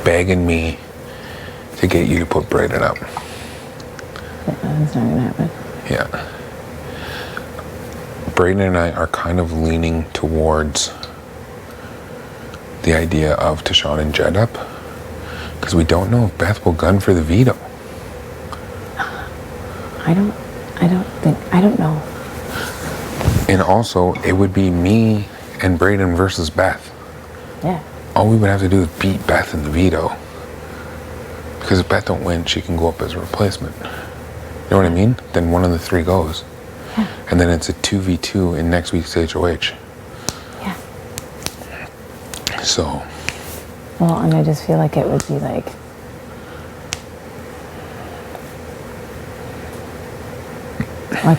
begging me to get you to put Brayden up. That's not gonna happen. Yeah. Brayden and I are kind of leaning towards the idea of Tashawn and Jed up, because we don't know if Beth will gun for the veto. I don't know. And also, it would be me and Brayden versus Beth. Yeah. All we would have to do is beat Beth in the veto. Because if Beth don't win, she can go up as a replacement. You know what I mean? Then one of the three goes. Yeah. And then it's a 2v2 in next week's HOH. Yeah. So. Well, and I just feel like it would be like,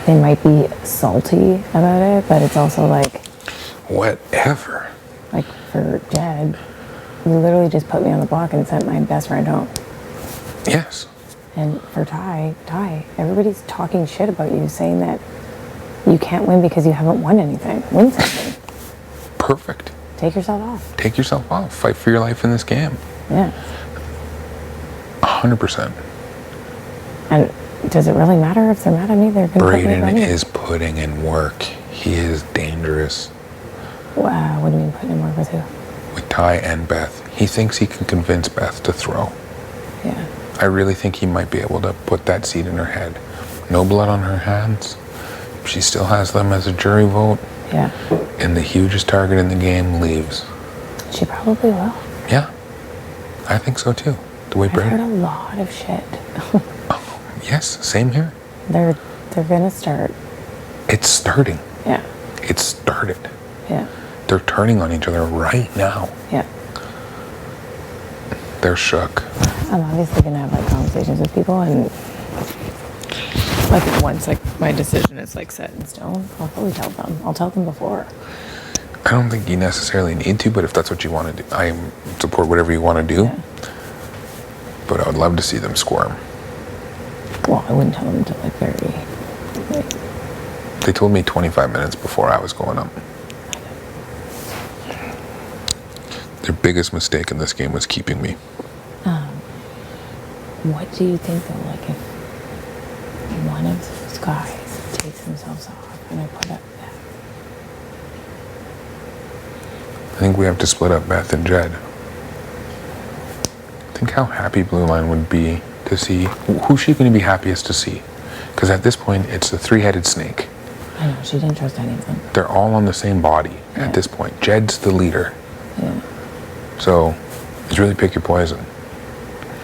they might be salty about it, but it's also like, whatever. Like for Jed, you literally just put me on the block and sent my best friend home. Yes. And for Ty, everybody's talking shit about you, saying that you can't win because you haven't won anything. Win something. Perfect. Take yourself off. Take yourself off. Fight for your life in this game. Yeah. 100%. And does it really matter if they're mad at me? They're going to put me Brayden running. is putting in work. He is dangerous. Wow, what do you mean putting in work with who? With Ty and Beth. He thinks he can convince Beth to throw. Yeah. I really think he might be able to put that seed in her head. No blood on her hands. She still has them as a jury vote. Yeah. And the hugest target in the game leaves. She probably will. Yeah. I think so too. The way I've heard a lot of shit. Yes, same here. They're gonna start. It's starting. Yeah. It started. Yeah. They're turning on each other right now. Yeah. They're shook. I'm obviously gonna have conversations with people, and once my decision is set in stone, I'll probably tell them. I'll tell them before. I don't think you necessarily need to, but if that's what you want to do, I support whatever you want to do. Yeah. But I would love to see them squirm. Well, I wouldn't tell them until very. They told me 25 minutes before I was going up. Their biggest mistake in this game was keeping me. What do you think though? If one of those guys takes themselves off and I put up Beth? I think we have to split up Beth and Jed. Think how happy Blue Line would be to see. Who's she going to be happiest to see? Because at this point, it's the three-headed snake. I know, she didn't trust any of them. They're all on the same body at this point. Jed's the leader. Yeah. So, it's really pick your poison.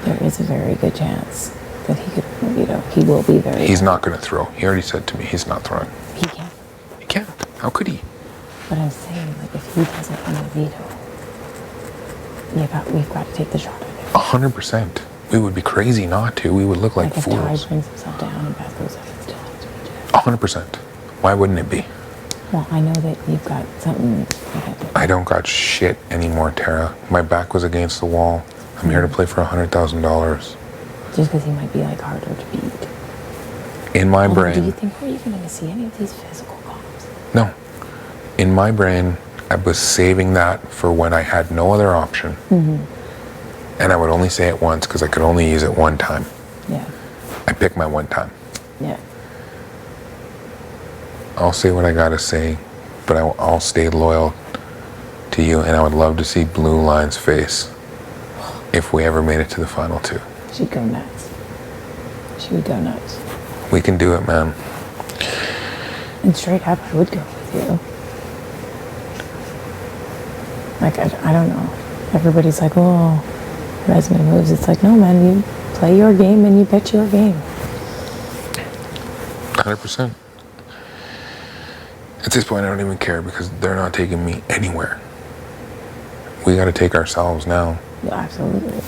There is a very good chance that he could, he will be very. He's not going to throw. He already said to me he's not throwing. He can't. He can't. How could he? But I'm saying, if he doesn't win the veto, we've got to take the shot at it. 100%. We would be crazy not to. We would look like if fools. Ty brings himself down and Beth goes up, it still has to be Jed. 100%. Why wouldn't it be? Well, I know that you've got something. I don't got shit anymore, Tara. My back was against the wall. I'm here to play for $100,000. Just because he might be harder to beat. In my brain. Do you think we're even going to see any of these physical comps? No. In my brain, I was saving that for when I had no other option. Mm-hmm. And I would only say it once because I could only use it one time. Yeah. I picked my one time. Yeah. I'll say what I gotta say, but I'll stay loyal to you, and I would love to see Blue Line's face if we ever made it to the final two. She'd go nuts. She would go nuts. We can do it, man. And straight up, I would go with you. I don't know. Everybody's like, oh, resonant moves. It's no, man, you play your game and you bet your game. 100%. At this point, I don't even care because they're not taking me anywhere. We got to take ourselves now. Yeah, absolutely.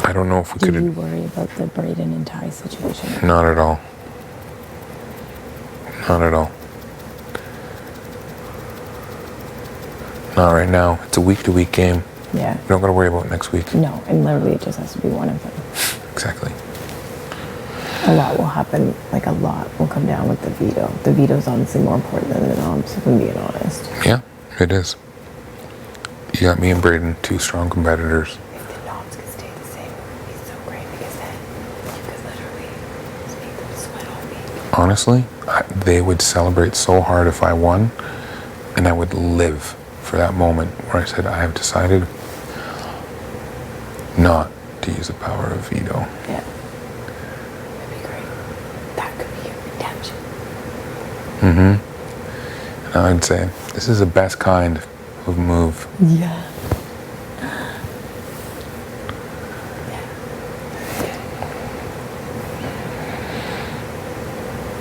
I don't know if we could. Do you worry about the Brayden and Ty situation? Not at all. Not at all. Not right now. It's a week-to-week game. Yeah. We don't got to worry about next week. No, and literally it just has to be one of them. Exactly. A lot will happen, like a lot will come down with the veto. The veto's honestly more important than the noms, if I'm being honest. Yeah, it is. You got me and Braden, two strong competitors. If the noms could stay the same, it would be so great because then you could literally just make them sweat all week. Honestly, they would celebrate so hard if I won, and I would live for that moment where I said, I have decided not to use the power of veto. Yeah. That'd be great. That could be your redemption. And I would say, this is the best kind of move. Yeah.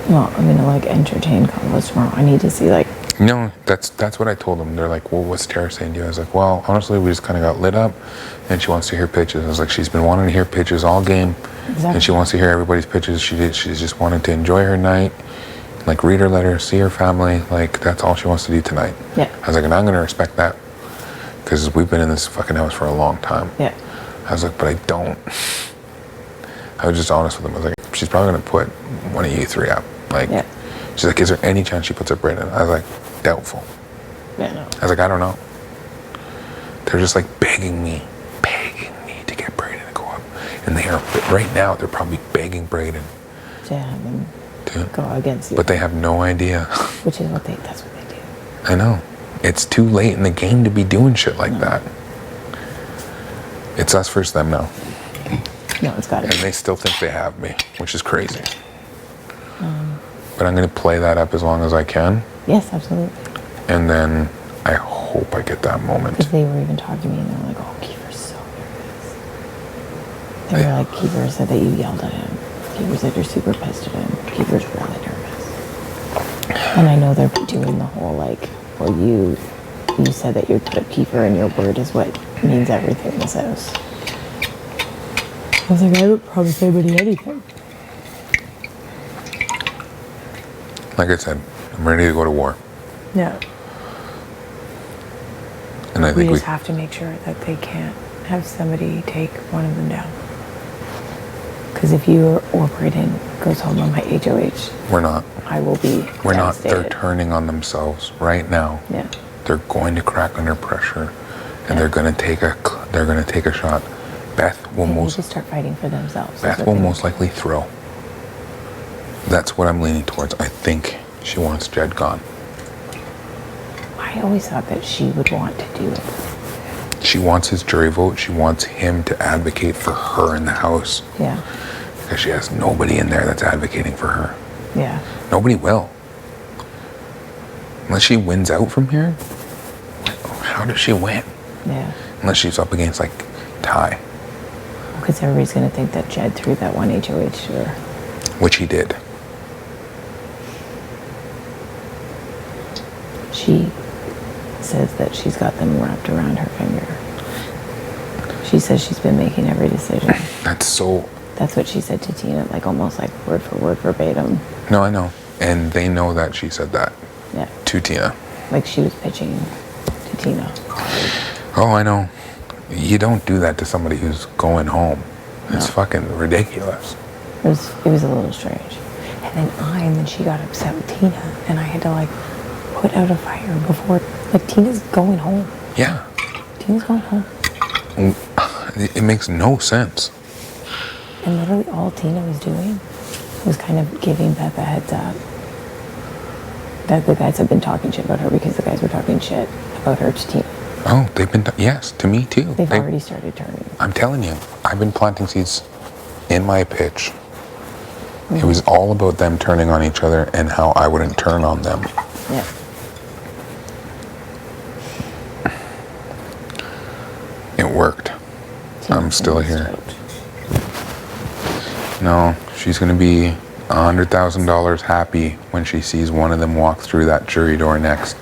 Well, I'm gonna like entertain combos tomorrow. I need to see like. No, that's what I told them. They're like, well, what's Tara saying to you? I was like, well, honestly, we just kind of got lit up, and she wants to hear pitches. I was like, she's been wanting to hear pitches all game, Exactly. and she wants to hear everybody's pitches. She's just wanted to enjoy her night, like read her letter, see her family. Like that's all she wants to do tonight. Yeah. I was like, and I'm gonna respect that, because we've been in this fucking house for a long time. Yeah. I was like, but I don't. I was just honest with them. I was like, she's probably gonna put one of you three up. Like, Yeah. she's like, is there any chance she puts up Brandon? I was like, doubtful. Yeah. No. I was like, I don't know. They're just like begging me to get Braden to go up. And they are, right now, they're probably begging Braden To have them to go against you. But they have no idea. Which is that's what they do. I know. It's too late in the game to be doing shit like that. It's us versus them now. No, it's gotta And be. they still think they have me, which is crazy. But I'm going to play that up as long as I can. Yes, absolutely. And then I hope I get that moment. Because they were even talking to me and they were like, oh, Kiefer's so nervous. They were like, Kiefer said that you yelled at him. Kiefer said you're super pissed at him. Kiefer's really nervous. And I know they're doing the whole like, well, you said that you put Kiefer and your word is what means everything in this house. I was like, I don't promise anybody anything. Like I said, I'm ready to go to war. Yeah. And I We think just have to make sure that they can't have somebody take one of them down. Because if you or Braden goes home on my HOH, we're not. I will be We're not. They're devastated. turning on themselves right now. Yeah. They're going to crack under pressure, and they're going to take a shot. Beth will They need most to start fighting for themselves. is Beth what will they need most to likely throw. That's what I'm leaning towards. I think she wants Jed gone. do. I always thought that she would want to do it. She wants his jury vote. She wants him to advocate for her in the house. Yeah. Because she has nobody in there that's advocating for her. Yeah. Nobody will. Unless she wins out from here. How does she win? Yeah. Unless she's up against like Ty, Because everybody's going to think that Jed threw that one HOH to her. which he did. She says that she's got them wrapped around her finger. She says she's been making every decision. That's so. That's what she said to Tina, like almost like word for word verbatim. No, I know. And they know that she said that Yeah. to Tina. Like she was pitching to Tina. Oh, I know. You don't do that to somebody who's going home. It's fucking ridiculous. It was a little strange. And then she got upset with Tina, and I had to like put out a fire before, like Tina's going home. Yeah. Tina's going home. It makes no sense. And literally all Tina was doing was kind of giving Beth a heads up that the guys have been talking shit about her because the guys were talking shit about her to Tina. Oh, they've been, yes, to me too. They've already started turning. I'm telling you, I've been planting seeds in my pitch. It was all about them turning on each other and how I wouldn't turn on them. Yeah. It worked. I'm still here. No, she's going to be $100,000 happy when she sees one of them walk through that jury door next.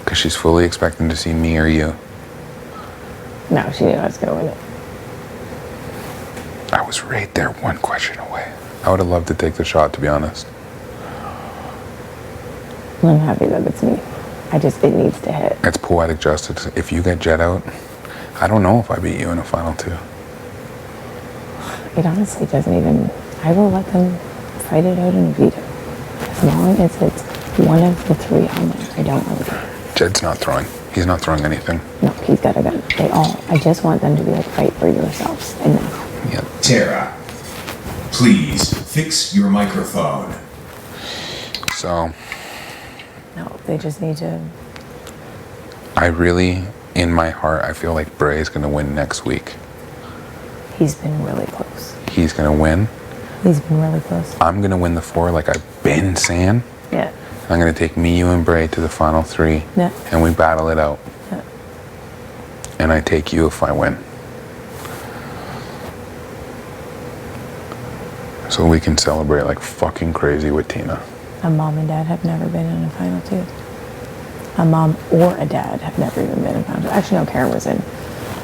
Because she's fully expecting to see me or you. No, she knew I was going to win it. I was right there, one question away. I would have loved to take the shot, to be honest. I'm happy that it's me. It needs to hit. It's poetic justice. If you get Jet out, I don't know if I beat you in a final two. It honestly doesn't even, I will let them fight it out in a veto. As long as it's one of the three on there, I don't really care. Jed's not throwing. He's not throwing anything. No, he's got a gun. They all. I just want them to be like, fight for yourselves. Enough. Yep. Tera, please fix your microphone. So, No, they just need to. I really, in my heart, I feel like Bray's going to win next week. He's been really close. He's going to win. He's been really close. I'm going to win the 4 like I've been saying. Yeah. I'm going to take me, you, and Bray to the final 3. Yeah. And we battle it out. Yeah. And I take you if I win. So we can celebrate like fucking crazy with Tina. A mom and dad have never been in a final 2. A mom or a dad have never even been in final 2. Actually, no, Karen was in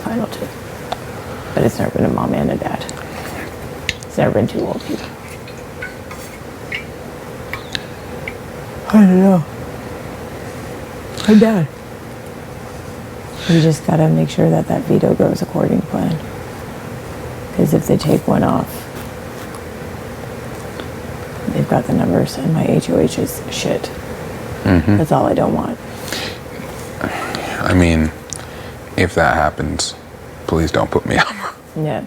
final 2. But it's never been a mom and a dad. It's never been 2 old people. I don't know. My dad. We just gotta make sure that that veto goes according to plan. Because if they take one off, they've got the numbers, and my HOH is shit. Mm-hmm. That's all I don't want. I mean, if that happens, please don't put me up. Yeah.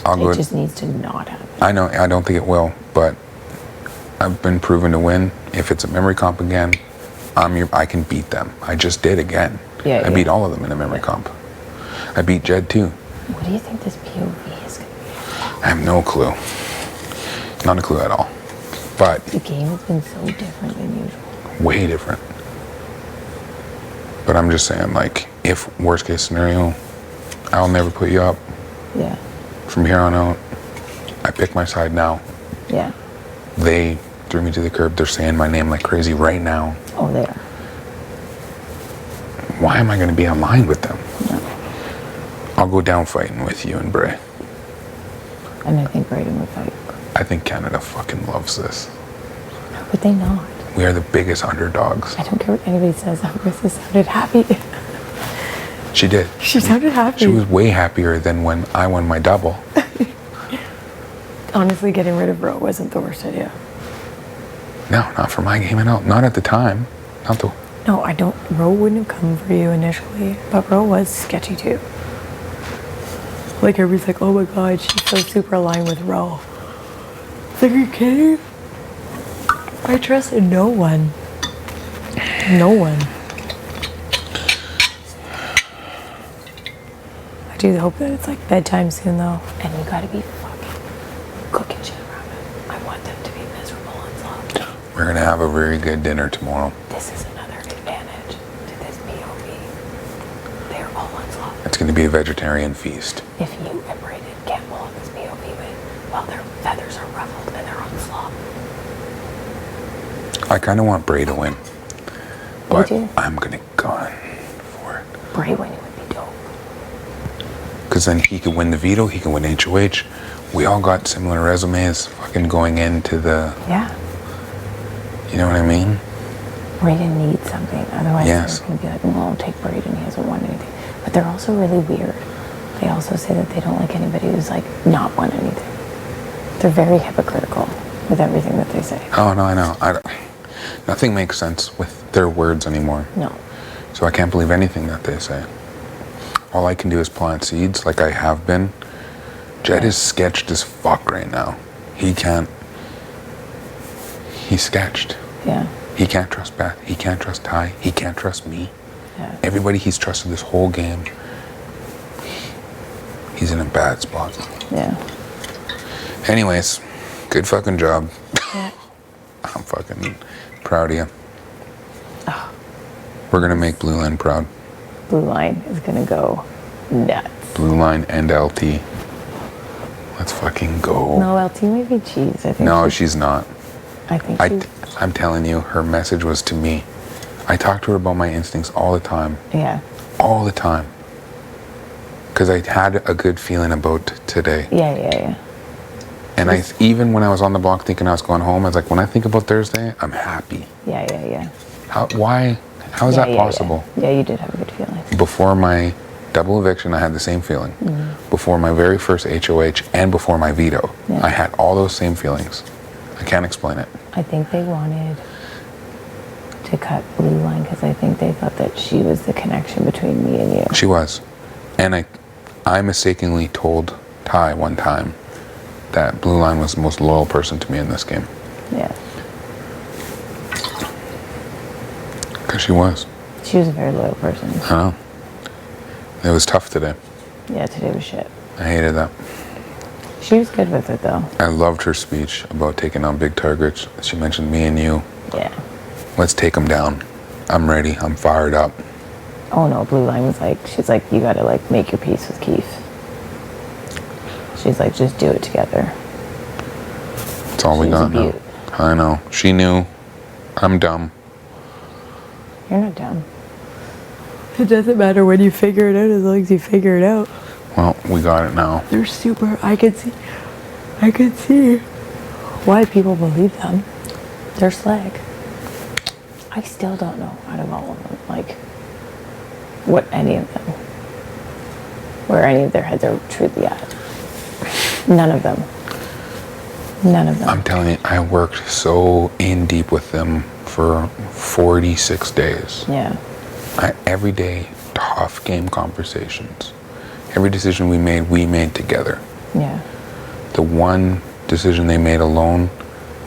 I'll go. It just needs to not happen. I know. I don't think it will, but I've been proven to win. If it's a memory comp again, I can beat them. I just did again. Yeah, I beat all of them in a memory comp. I beat Jed too. What do you think this POV is going to be? I have no clue. Not a clue at all. But The game has been so different than usual. way different. But I'm just saying, like, if worst case scenario, I'll never put you up. Yeah. From here on out, I pick my side now. Yeah. They threw me to the curb. They're saying my name like crazy right now. Oh, they are. Why am I going to be aligned with them? No. I'll go down fighting with you and Bray. And I think Brayden would fight. I think Canada fucking loves this. No, but they not. We are the biggest underdogs. I don't care what anybody says. Marissa sounded happy. She did. She sounded happy. She was way happier than when I won my double. Honestly, getting rid of Ro wasn't the worst idea. No, not for my game at all. Not at the time. Not the... No, I don't. Ro wouldn't have come for you initially, but Ro was sketchy too. Like everybody's like, oh my god, she's so super aligned with Ro. It's like, are you kidding? I trusted no one. No one. I do hope that it's like bedtime soon though. And you gotta be fucking cooking shit around it. I want them to be miserable and slow. We're going to have a very good dinner tomorrow. This is another advantage to this POV. They're all on slop. It's going to be a vegetarian feast. If you and Brayden can't pull off this POV win, well, their feathers are ruffled and they're on slop. I kind of want Bray to win. But do? I'm going to gun for it. Bray winning would be dope. Because then he could win the veto, he can win HOH. We all got similar resumes fucking going into the... Yeah. You know what I mean? Brayden needs something. Otherwise, Yes. they're going to be like, well, I'll take Brayden. He hasn't won anything. But they're also really weird. They also say that they don't like anybody who's like not won anything. They're very hypocritical with everything that they say. Oh, no, I know. Nothing makes sense with their words anymore. No. So I can't believe anything that they say. All I can do is plant seeds like I have been. Jed is sketched as fuck right now. He can't... He's sketched. Yeah. He can't trust Beth. He can't trust Ty. He can't trust me. Yeah. Everybody he's trusted this whole game, he's in a bad spot. Yeah. Anyways, good fucking job. Yeah. I'm fucking proud of you. Oh. We're gonna make Blue Line proud. Blue Line is going to go nuts. Blue Line and LT. Let's fucking go. No, LT may be cheese. I think. No, she's not. I think I'm telling you, her message was to me. I talk to her about my instincts all the time. Yeah. All the time. Because I had a good feeling about today. Yeah. And even when I was on the block thinking I was going home, I was like, when I think about Thursday, I'm happy. Yeah. How is that possible? Yeah, you did have a good feeling. Before my Double eviction, I had the same feeling. Before my very first HOH and before my veto, Yeah. I had all those same feelings. I can't explain it. I think they wanted to cut Blue Line because I think they thought that she was the connection between me and you. She was. And I mistakenly told Ty one time that Blue Line was the most loyal person to me in this game. Yeah. Because she was. She was a very loyal person. I know. It was tough today. Yeah, today was shit. I hated that. She was good with it though. I loved her speech about taking on big targets. She mentioned me and you. Yeah. Let's take them down. I'm ready. I'm fired up. Oh no, Blue Line was like, she's like, you gotta like make your peace with Keith. She's like, just do it together. That's all we She's a got now. beaut. I know. She knew. I'm dumb. You're not dumb. It doesn't matter when you figure it out as long as you figure it out. Well, we got it now. They're super, I could see why people believe them. They're slag. I still don't know out of all of them, like, where any of their heads are truly at. None of them. None of them. I'm telling you, I worked so in deep with them for 46 days. Yeah. Every day, tough game conversations. Every decision we made together. Yeah. The one decision they made alone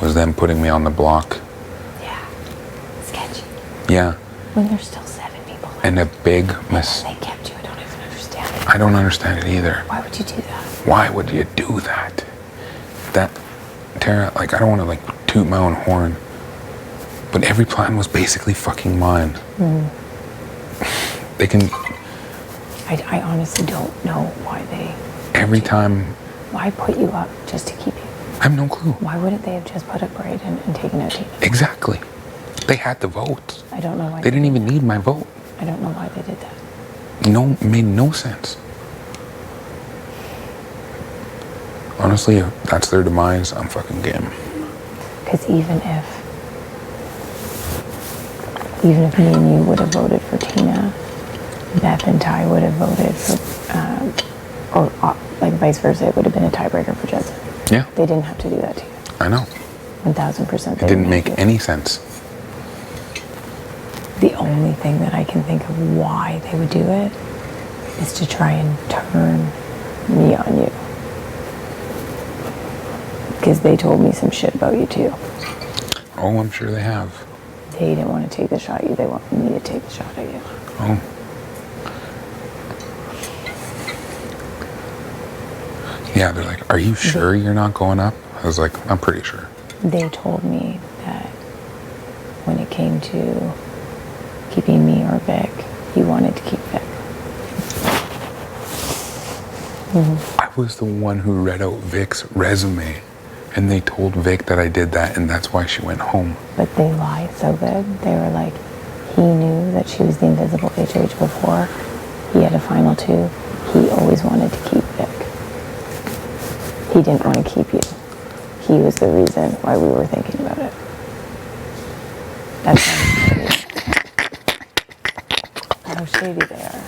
was them putting me on the block. Yeah. Sketchy. Yeah. When there's still 7 people left. And a big They kept you. I don't even understand it. I don't understand it either. Why would you do that? Why would you do that? Tara, like, I don't want to, like, toot my own horn, but every plan was basically fucking mine. They can... I honestly don't know why they... Every time... Why put you up just to keep you? I have no clue. Why wouldn't they have just put up Braden and taken out Tina? Exactly. They had the votes. I don't know why. They didn't even need my vote. I don't know why they did that. No, made no sense. Honestly, if that's their demise, I'm fucking game. Because even if me and you would have voted for Tina, Beth and Ty would have voted for, or like vice versa, it would have been a tiebreaker for Judson. Yeah, They didn't have to do that to you. I know. 1000%. It didn't make any sense. The only thing that I can think of why they would do it is to try and turn me on you. Because they told me some shit about you too. Oh, I'm sure they have. They didn't want to take the shot at you. They wanted me to take the shot at you. Oh. Yeah, they're like, are you sure you're not going up? I was like, I'm pretty sure. They told me that when it came to keeping me or Vic, you wanted to keep Vic. I was the one who read out Vic's resume, and they told Vic that I did that, and that's why she went home. But they lied so good. They were like, he knew that she was the invisible HH before. He had a final 2. He always wanted to keep Vic. He didn't want to keep you. He was the reason why we were thinking about it. That's how shady they are.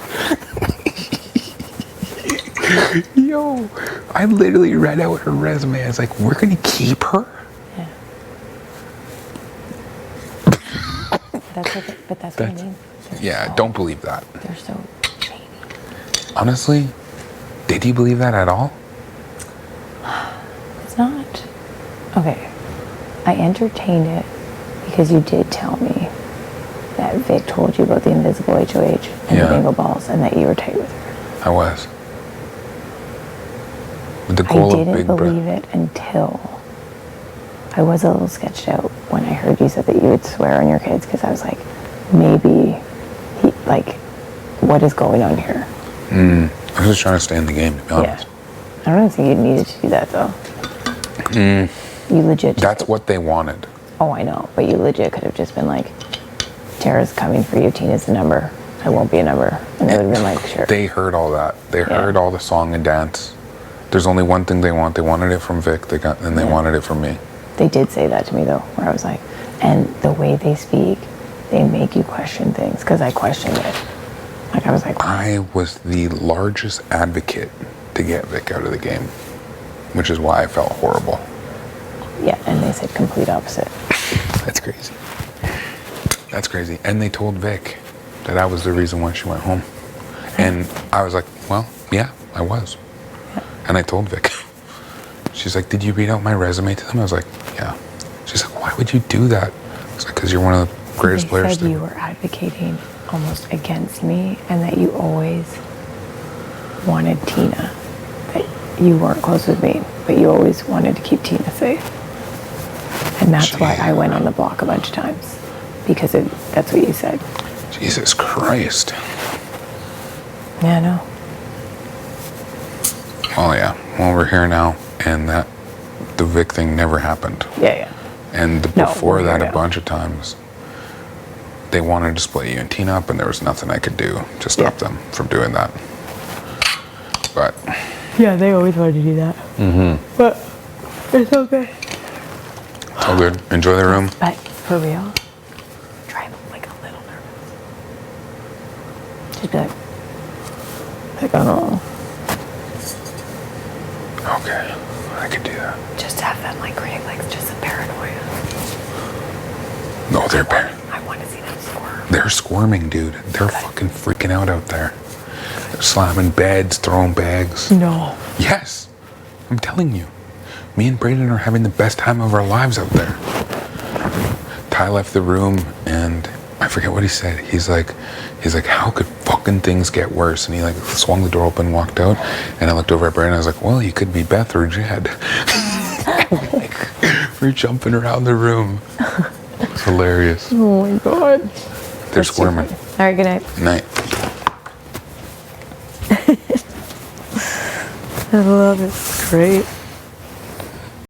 Yo, I literally read out her resume. I was like, we're gonna keep her? Yeah. But that's what I mean. Yeah, don't believe that. They're so shady. Honestly, did you believe that at all? It's not. Okay. I entertained it because you did tell me that Vic told you about the invisible HOH and Yeah. the bingo balls and that you were tight with her. I was. With the I goal of didn't Big believe Brother. it until I was a little sketched out when I heard you said that you would swear on your kids because I was like, maybe he, like, what is going on here? I was just trying to stay in the game, to be honest. I don't think you needed to do that though. You legit. That's what they wanted. Oh, I know, but you legit could have just been like, Tara's coming for you, Tina's the number. I won't be a number. And they would have been like, sure. They heard all that. They heard all the song and dance. There's only one thing they want. They wanted it from Vic, and they wanted it from me. They did say that to me though, where I was like, and the way they speak, they make you question things, because I questioned it. Like, I was like, I was the largest advocate to get Vic out of the game, which is why I felt horrible. yeah, and they said complete opposite. That's crazy. That's crazy. And they told Vic that I was the reason why she went home. And I was like, well, yeah, I was. Yeah. And I told Vic. She's like, did you read out my resume to them? I was like, yeah. She's like, why would you do that? I was like, because you're one of the greatest players. They said you were advocating almost against me, and that you always wanted Tina. That you weren't close with me, but you always wanted to keep Tina safe. And that's why I went on the block a bunch of times, because that's what you said. Jesus Christ. Yeah, I know. Well, yeah. Well, we're here now, and that the Vic thing never happened. Yeah. And No, before we're that, here a now. bunch of times, they wanted to split you and Tina up, and there was nothing I could do to stop them from doing that. But Yeah, they always wanted to do that. Mm-hmm. But it's okay. it's all good. Enjoy the room. But for real, try like a little nervous. Just be like, I don't know. Okay, I could do that. Just have them like create like just some paranoia. No, I want to see them squirm. they're squirming, dude. They're fucking freaking out out there. They're slamming beds, throwing bags. No. Yes, I'm telling you. Me and Brayden are having the best time of our lives out there. Ty left the room, and I forget what he said. He's like, how could fucking things get worse? And he like swung the door open, walked out, and I looked over at Brayden, and I was like, well, you could be Beth or Jed. We're jumping around the room. It's hilarious. Oh my god. They're squirming. All right, good night. Night. I love it. It's great.